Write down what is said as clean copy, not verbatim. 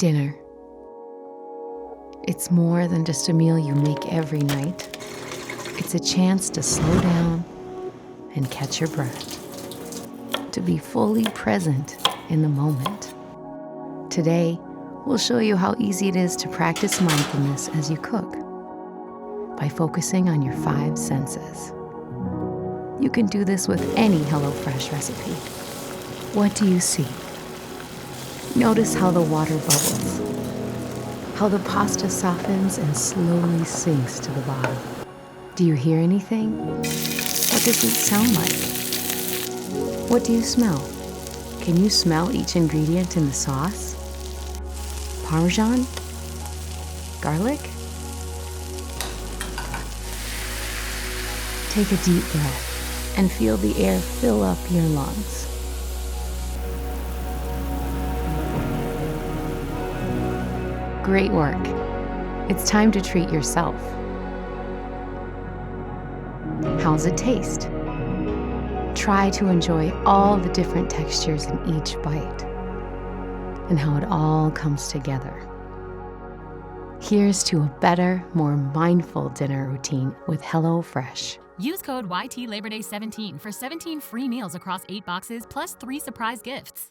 Dinner. It's more than just a meal you make every night. It's a chance to slow down and catch your breath, to be fully present in the moment. Today, we'll show you how easy it is to practice mindfulness as you cook by focusing on your 5 senses. You can do this with any HelloFresh recipe. What do you see? Notice how the water bubbles, how the pasta softens and slowly sinks to the bottom. Do you hear anything? What does it sound like? What do you smell? Can you smell each ingredient in the sauce? Parmesan? Garlic? Take a deep breath and feel the air fill up your lungs. Great work. It's time to treat yourself. How's it taste? Try to enjoy all the different textures in each bite and how it all comes together. Here's to a better, more mindful dinner routine with HelloFresh. Use code YT Labor Day 17 for 17 free meals across 8 boxes plus 3 surprise gifts.